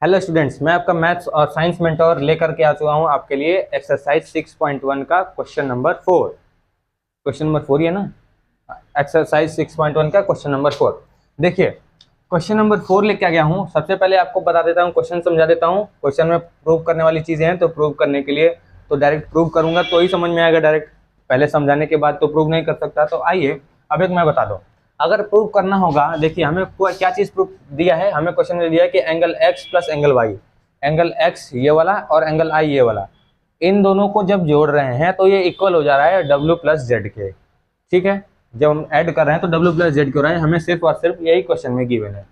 Hello students, मैं आपका maths और साइंस मेंटोर लेकर के आ चुका हूँ आपके लिए एक्सरसाइज 6.1 का क्वेश्चन नंबर 4। क्वेश्चन नंबर 4 ही है ना। एक्सरसाइज 6.1 का क्वेश्चन नंबर 4। देखिए, क्वेश्चन नंबर 4 लेके आ गया हूँ। सबसे पहले आपको बता देता हूँ, क्वेश्चन समझा देता हूँ। क्वेश्चन में प्रूव करने वाली चीज़ें हैं, तो प्रूव करने के लिए तो डायरेक्ट प्रूव करूँगा तो ही समझ में आएगा। डायरेक्ट पहले समझाने के बाद तो प्रूव नहीं कर सकता। तो आइए अब एक मैं बता दूँ। अगर प्रूव करना होगा, देखिए हमें क्या चीज़ प्रूफ दिया है। हमें क्वेश्चन में दिया है कि angle x plus angle y, angle x ये वाला और एंगल आई ये वाला, इन दोनों को जब जोड़ रहे हैं तो ये इक्वल हो जा रहा है डब्ल्यू प्लस जेड के। ठीक है, जब हम ऐड कर रहे हैं तो डब्ल्यू प्लस जेड क्यों रहा है, हमें सिर्फ और सिर्फ यही क्वेश्चन में गिवन है।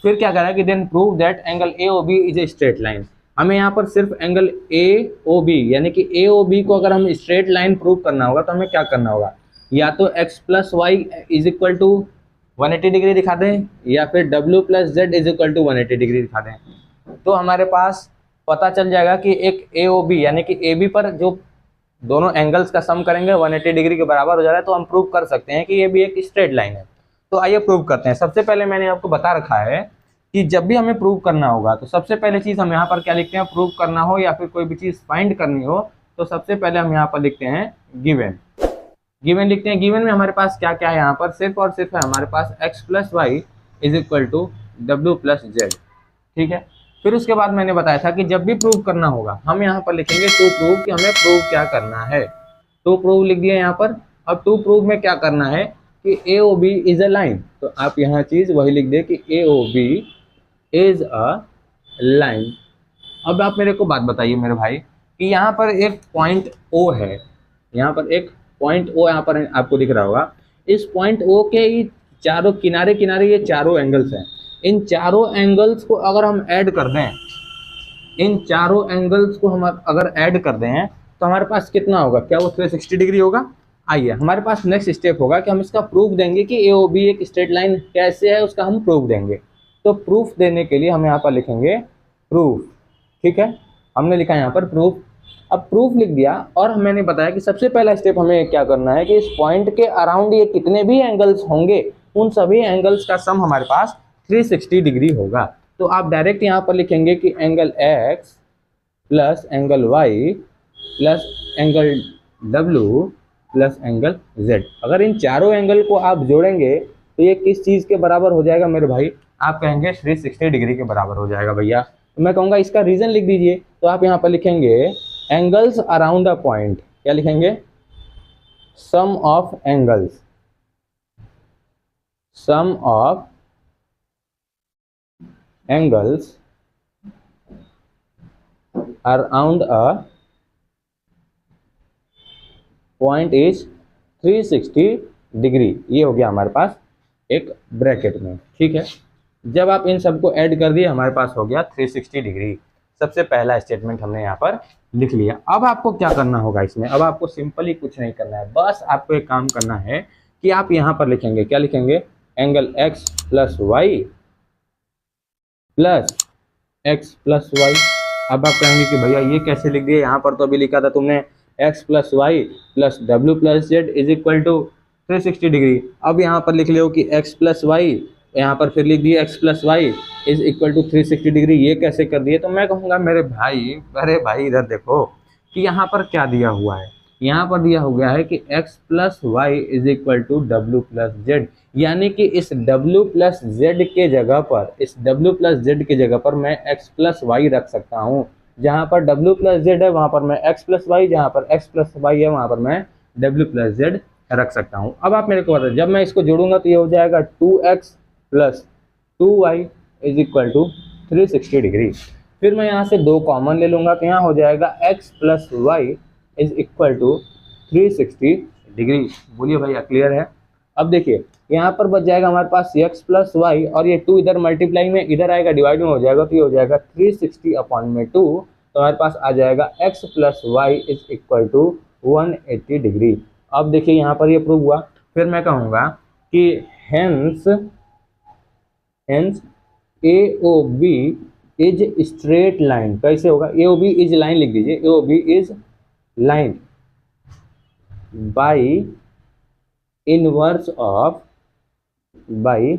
फिर क्या कह रहा है कि then prove that angle A O B is a straight line. हमें यहाँ पर सिर्फ एंगल ए ओ बी यानी कि ए ओ बी को अगर हम स्ट्रेट लाइन प्रूव करना होगा तो हमें क्या करना होगा, या तो x plus y is equal to 180 degree दिखा दें, या फिर डब्ल्यू plus z is equal to 180 degree दिखा दें। तो हमारे पास पता चल जाएगा कि एक ए ओ बी यानी कि ए बी पर जो दोनों एंगल्स का सम करेंगे 180 डिग्री के बराबर हो जा रहा है, तो हम प्रूव कर सकते हैं कि ये भी एक स्ट्रेट लाइन है। तो आइए प्रूव करते हैं। सबसे पहले मैंने आपको बता रखा है कि जब भी हमें प्रूव करना होगा तो सबसे पहले चीज हम यहाँ पर क्या लिखते हैं, प्रूव करना हो या फिर कोई भी चीज फाइंड करनी हो तो सबसे पहले हम यहाँ पर लिखते हैं गिवन। गिवन लिखते हैं। गिवन में हमारे पास क्या क्या है, यहाँ पर सिर्फ और सिर्फ है हमारे पास x plus y is equal to डब्ल्यू प्लस जेड। ठीक है, फिर उसके बाद मैंने बताया था कि जब भी प्रूव करना होगा हम यहाँ पर लिखेंगे टू प्रूव, कि हमें प्रूव क्या करना है। टू प्रूव लिख दिया यहाँ पर। अब टू प्रूव में क्या करना है कि A O B is a line, तो आप यहाँ चीज वही लिख दे कि A O B is a line. अब आप मेरे को बात बताइए मेरे भाई कि यहाँ पर एक पॉइंट ओ है, यहाँ पर एक पॉइंट ओ यहाँ पर आपको दिख रहा होगा। इस पॉइंट ओ के ही चारों किनारे किनारे ये चारों एंगल्स हैं। इन चारों एंगल्स को अगर हम ऐड कर दें, इन चारों एंगल्स को हम अगर ऐड कर दें तो हमारे पास कितना होगा, क्या वो 360 डिग्री होगा। आइए हमारे पास नेक्स्ट स्टेप होगा कि हम इसका प्रूफ देंगे कि ए ओ बी एक स्ट्रेट लाइन कैसे है, उसका हम प्रूफ देंगे। तो प्रूफ देने के लिए हम यहाँ पर लिखेंगे प्रूफ। ठीक है, हमने लिखा यहाँ पर प्रूफ। अब प्रूफ लिख दिया और मैंने बताया कि सबसे पहला स्टेप हमें क्या करना है कि इस पॉइंट के अराउंड ये कितने भी एंगल्स होंगे उन सभी एंगल्स का सम हमारे पास 360 डिग्री होगा। तो आप डायरेक्ट यहाँ पर लिखेंगे कि angle x plus angle y plus angle w plus angle z। अगर इन चारों एंगल को आप जोड़ेंगे तो ये किस चीज़ के बराबर हो जाएगा मेरे भाई, आप कहेंगे 360 डिग्री के बराबर हो जाएगा भैया। तो मैं कहूँगा इसका रीज़न लिख दीजिए। तो आप यहाँ पर लिखेंगे एंगल्स अराउंड अ पॉइंट, क्या लिखेंगे, sum of angles, sum of angles around a point is 360 degree. ये हो गया हमारे पास एक ब्रैकेट में। ठीक है, जब आप इन सबको ऐड कर दिए हमारे पास हो गया 360 डिग्री। सबसे पहला स्टेटमेंट हमने यहाँ पर लिख लिया। अब आपको क्या करना होगा इसमें, अब आपको सिंपली कुछ नहीं करना है, बस आपको एक काम करना है कि आप यहाँ पर लिखेंगे, क्या लिखेंगे, angle x plus y plus x plus y. अब आप कहेंगे कि भैया ये कैसे लिख दिए, यहाँ पर तो अभी लिखा था तुमने एक्स प्लस वाई प्लस डब्ल्यू plus z is equal to 360 degree. अब यहाँ पर लिख लो कि एक्स प्लस वाई, यहाँ पर फिर लिख दिए x plus y is equal to 360 degree. ये कैसे कर दिए, तो मैं कहूँगा मेरे भाई, अरे भाई इधर देखो कि यहाँ पर क्या दिया हुआ है। यहाँ पर दिया हो गया है कि x plus y is equal to डब्ल्यू प्लस जेड, यानी कि इस w प्लस जेड के जगह पर, इस w प्लस जेड के जगह पर मैं x प्लस वाई रख सकता हूँ। जहाँ पर w प्लस जेड है वहाँ पर मैं x प्लस वाई, जहाँ पर x प्लस वाई है वहाँ पर मैं w प्लस जेड रख सकता हूँ। अब आप मेरे को बताइए, जब मैं इसको जोड़ूंगा तो ये हो जाएगा 2x plus 2y is equal to 360 degree. फिर मैं यहाँ से 2 कॉमन ले लूँगा तो यहाँ हो जाएगा x plus y is equal to 360 degree. बोलिए भैया क्लियर है। अब देखिए यहाँ पर बच जाएगा हमारे पास x प्लस वाई और ये 2 इधर मल्टीप्लाई में इधर आएगा, डिवाइड में हो जाएगा, तो ये हो जाएगा 360 अपॉन में 2, तो हमारे पास आ जाएगा x plus y is equal to 180 degree. अब देखिए यहाँ पर ये प्रूव हुआ। फिर मैं कहूँगा कि hence hence A O B is straight line. कैसे होगा, A O B is line लिख दीजिए, A O B is line by inverse of, by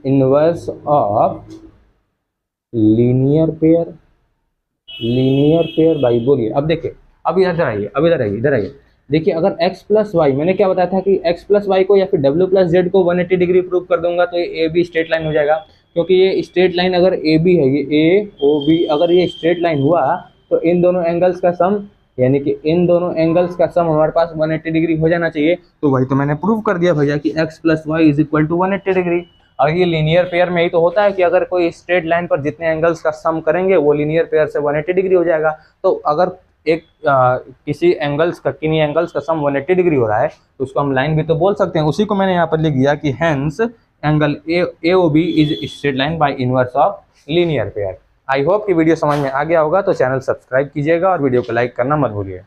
inverse of linear pair, linear pair by, बोलिए अब देखिए, अब इधर आइए, अब इधर आइए, इधर आइए, देखिए अगर x प्लस वाई, मैंने क्या बताया था कि x प्लस वाई को या फिर w प्लस जेड को 180 डिग्री प्रूव कर दूंगा तो ये ए बी स्ट्रेट लाइन हो जाएगा, क्योंकि ये स्ट्रेट लाइन अगर ए बी है, ये ए ओ बी, अगर ये स्ट्रेट लाइन हुआ तो इन दोनों एंगल्स का सम, यानी कि इन दोनों एंगल्स का सम हमारे पास 180 डिग्री हो जाना चाहिए। तो वही तो मैंने प्रूव कर दिया भैया कि x plus y is equal to 180 degree. और ये लीनियर पेयर में ही तो होता है कि अगर कोई स्ट्रेट लाइन पर जितने एंगल्स का सम करेंगे वो लीनियर पेयर से 180 डिग्री हो जाएगा। तो अगर एक किसी एंगल्स का, किन्हीं एंगल्स का सम 180 डिग्री हो रहा है तो उसको हम लाइन भी तो बोल सकते हैं। उसी को मैंने यहाँ पर लिख दिया कि hence angle A O B is straight line by inverse of linear pair. I hope कि वीडियो समझ में आ गया होगा, तो चैनल सब्सक्राइब कीजिएगा और वीडियो को लाइक करना मत भूलिए।